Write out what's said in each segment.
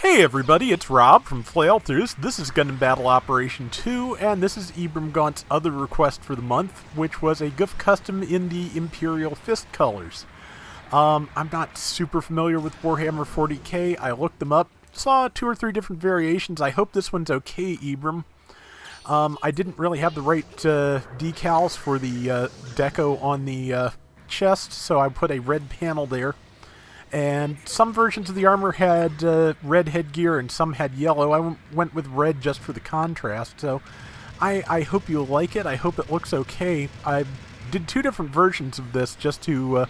Hey everybody, it's Rob from Flailthroughs. This is Gundam Battle Operation 2, and this is Ibram Gaunt's other request for the month, which was a Gouf custom in the Imperial fist colors. I'm not super familiar with Warhammer 40K. I looked them up, saw 2 or 3 different variations. I hope this one's okay, Ibram. I didn't really have the right decals for the deco on the chest, so I put a red panel there. And some versions of the armor had red headgear and some had yellow. I went with red just for the contrast, so I hope you'll like it. I hope it looks okay. I did 2 different versions of this just to,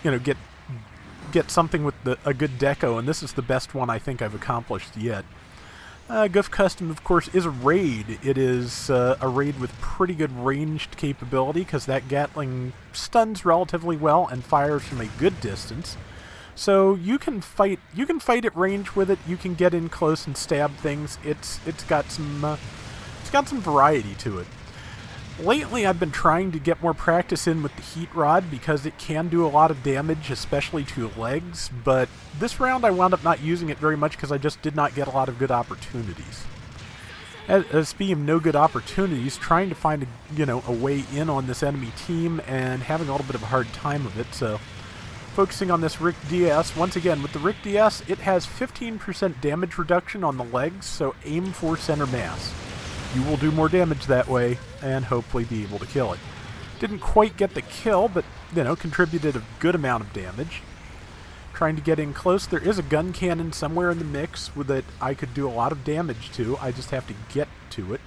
get something with a good deco, and this is the best one I think I've accomplished yet. Gouf Custom, of course, is a raid. It is a raid with pretty good ranged capability because that Gatling stuns relatively well and fires from a good distance. So you can fight at range with it. You can get in close and stab things. It's got some variety to it. Lately, I've been trying to get more practice in with the heat rod because it can do a lot of damage, especially to legs. But this round, I wound up not using it very much because I just did not get a lot of good opportunities. As speaking of no good opportunities, trying to find a way in on this enemy team and having a little bit of a hard time of it. So, focusing on this Rick DS, once again, with the Rick DS, it has 15% damage reduction on the legs, so aim for center mass. You will do more damage that way, and hopefully be able to kill it. Didn't quite get the kill, but, contributed a good amount of damage. Trying to get in close. There is a gun cannon somewhere in the mix that I could do a lot of damage to. I just have to get to it.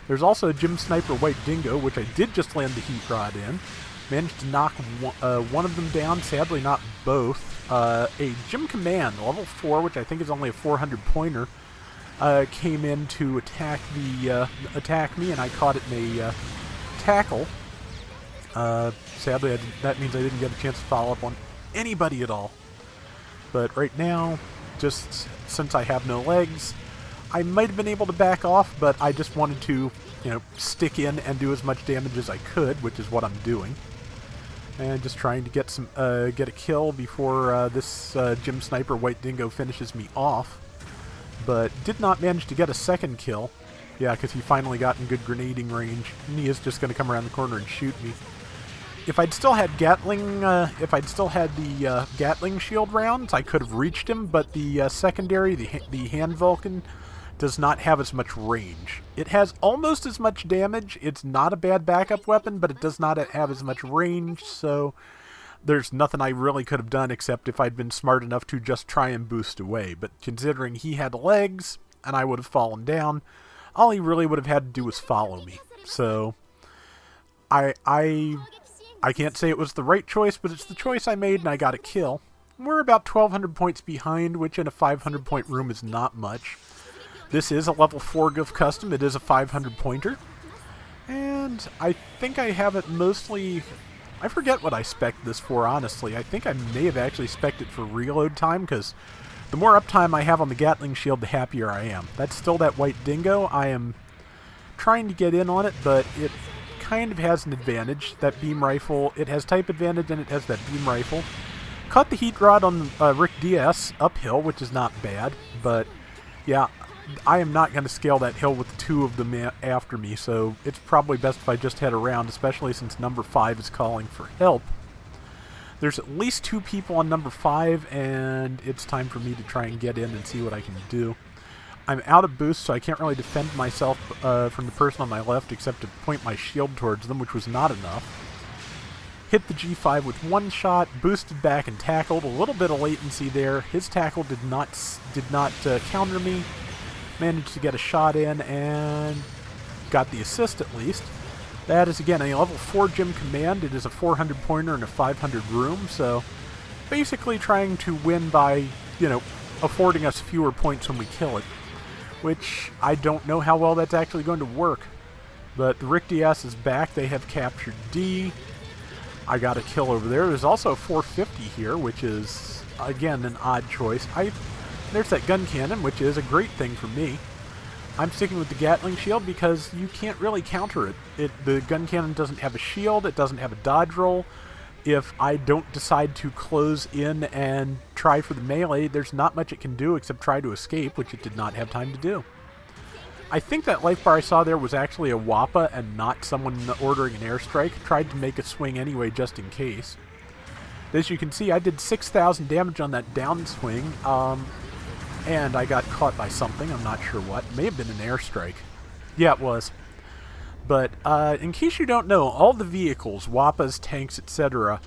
There's also a Gym Sniper White Dingo, which I did just land the heat rod in. Managed to knock one of them down, sadly not both. A Gym Command, level 4, which I think is only a 400 pointer, came in to attack me, and I caught it in a tackle. Sadly, that means I didn't get a chance to follow up on anybody at all. But right now, just since I have no legs, I might have been able to back off, but I just wanted to, stick in and do as much damage as I could, which is what I'm doing. And just trying to get a kill before this Gym Sniper White Dingo finishes me off. But did not manage to get a second kill. Yeah, because he finally got in good grenading range. And he is just going to come around the corner and shoot me. If I'd still had the Gatling shield rounds, I could have reached him. But the secondary, the Hand Vulcan, does not have as much range. It has almost as much damage. It's not a bad backup weapon, but it does not have as much range, so there's nothing I really could have done except if I'd been smart enough to just try and boost away. But considering he had legs, and I would have fallen down, all he really would have had to do was follow me. So, I can't say it was the right choice, but it's the choice I made, and I got a kill. We're about 1,200 points behind, which in a 500-point room is not much. This is a level 4 Gouf custom. It is a 500 pointer. And I think I have it mostly... I forget what I spec'd this for, honestly. I think I may have actually spec'd it for reload time, because the more uptime I have on the Gatling shield, the happier I am. That's still that White Dingo. I am trying to get in on it, but it kind of has an advantage. That beam rifle, it has type advantage, and it has that beam rifle. Caught the heat rod on Rick DS uphill, which is not bad, but yeah, I am not going to scale that hill with 2 of them after me, so it's probably best if I just head around, especially since number 5 is calling for help. There's at least 2 people on number 5, and it's time for me to try and get in and see what I can do. I'm out of boost, so I can't really defend myself from the person on my left except to point my shield towards them, which was not enough. Hit the G5 with 1 shot, boosted back and tackled. A little bit of latency there. His tackle did not counter me. Managed to get a shot in and got the assist at least. That is, again, a level 4 Gym Command. It is a 400 pointer in a 500 room, so basically trying to win by, affording us fewer points when we kill it, which I don't know how well that's actually going to work. But the Rick DS is back. They have captured D. I got a kill over there. There's also a 450 here, which is, again, an odd choice. There's that gun cannon, which is a great thing for me. I'm sticking with the Gatling shield because you can't really counter it. The gun cannon doesn't have a shield, it doesn't have a dodge roll. if I don't decide to close in and try for the melee, there's not much it can do except try to escape, which it did not have time to do. I think that life bar I saw there was actually a Wappa and not someone ordering an airstrike. Tried to make a swing anyway, just in case. As you can see, I did 6,000 damage on that downswing, and I got caught by something. I'm not sure what. It may have been an airstrike. Yeah, it was. But in case you don't know, all the vehicles, Wappas, tanks, etc.,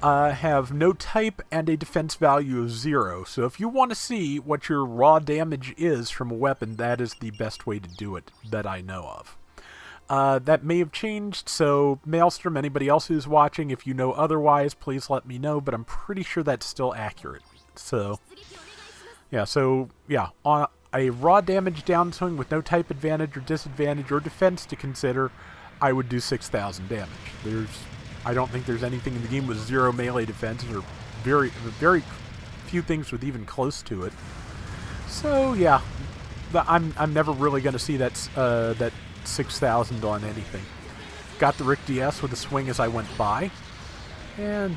have no type and a defense value of 0. So if you want to see what your raw damage is from a weapon, that is the best way to do it that I know of. That may have changed, so Maelstrom, anybody else who's watching, if you know otherwise, please let me know, but I'm pretty sure that's still accurate. So, yeah, on a raw damage downswing with no type advantage or disadvantage or defense to consider, I would do 6,000 damage. I don't think there's anything in the game with 0 melee defense, or very few things with even close to it. So yeah, I'm never really going to see that 6,000 on anything. Got the Rick DS with a swing as I went by, and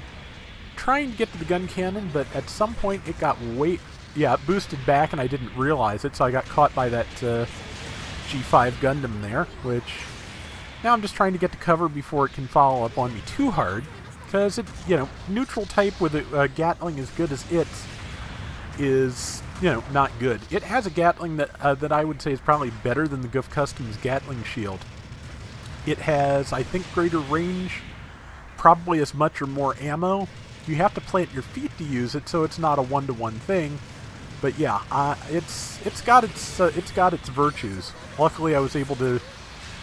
trying to get to the gun cannon, but at some point it got it boosted back and I didn't realize it, so I got caught by that G5 Gundam there, which now I'm just trying to get to cover before it can follow up on me too hard, because neutral type with a Gatling as good as it is, not good. It has a Gatling that I would say is probably better than the Gouf Customs Gatling shield. It has, I think, greater range, probably as much or more ammo. You have to plant your feet to use it, so it's not a one-to-one thing. But yeah, it's got its virtues. Luckily, I was able to.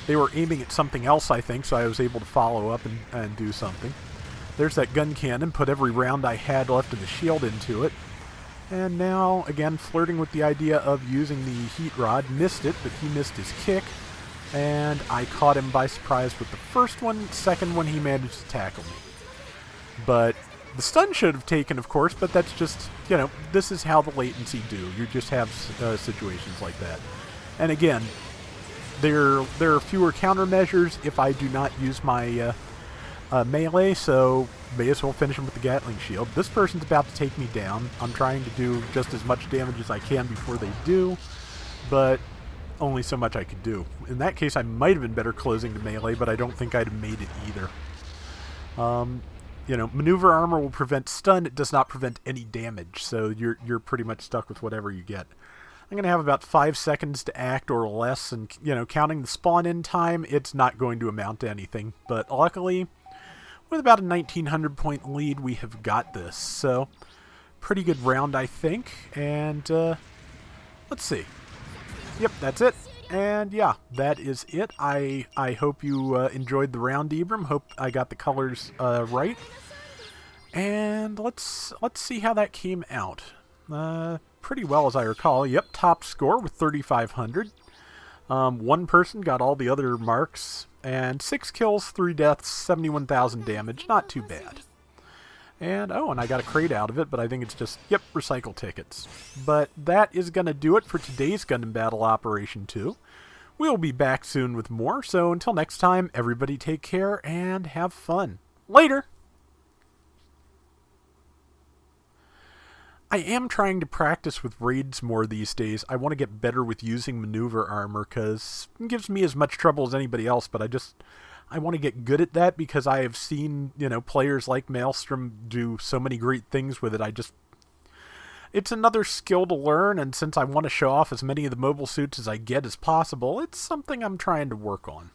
They were aiming at something else, I think, so I was able to follow up and do something. There's that gun cannon. Put every round I had left of the shield into it. And now, again, flirting with the idea of using the heat rod. Missed it, but he missed his kick. And I caught him by surprise with the first one. Second one, he managed to tackle me. But the stun should have taken, of course, but that's just, this is how the latency do. You just have situations like that. And again, there are fewer countermeasures if I do not use my melee, so may as well finish him with the Gatling shield. This person's about to take me down. I'm trying to do just as much damage as I can before they do, but only so much I could do. In that case, I might have been better closing the melee, but I don't think I'd have made it either. Maneuver armor will prevent stun. It does not prevent any damage, so you're pretty much stuck with whatever you get. I'm going to have about 5 seconds to act or less, and, counting the spawn-in time, it's not going to amount to anything. But luckily, with about a 1,900 point lead, we have got this. So, pretty good round, I think. And, let's see. Yep, that's it. And yeah, that is it. I hope you enjoyed the round, Ibram. Hope I got the colors right. And let's see how that came out. Pretty well, as I recall. Yep, top score with 3,500. One person got all the other marks. And 6 kills, 3 deaths, 71,000 damage. Not too bad. And I got a crate out of it, but I think it's just, recycle tickets. But that is going to do it for today's Gundam Battle Operation 2. We'll be back soon with more, so until next time, everybody take care and have fun. Later! I am trying to practice with raids more these days. I want to get better with using maneuver armor, because it gives me as much trouble as anybody else, but I want to get good at that because I have seen, players like Maelstrom do so many great things with it. It's another skill to learn, and since I want to show off as many of the mobile suits as I get as possible, it's something I'm trying to work on.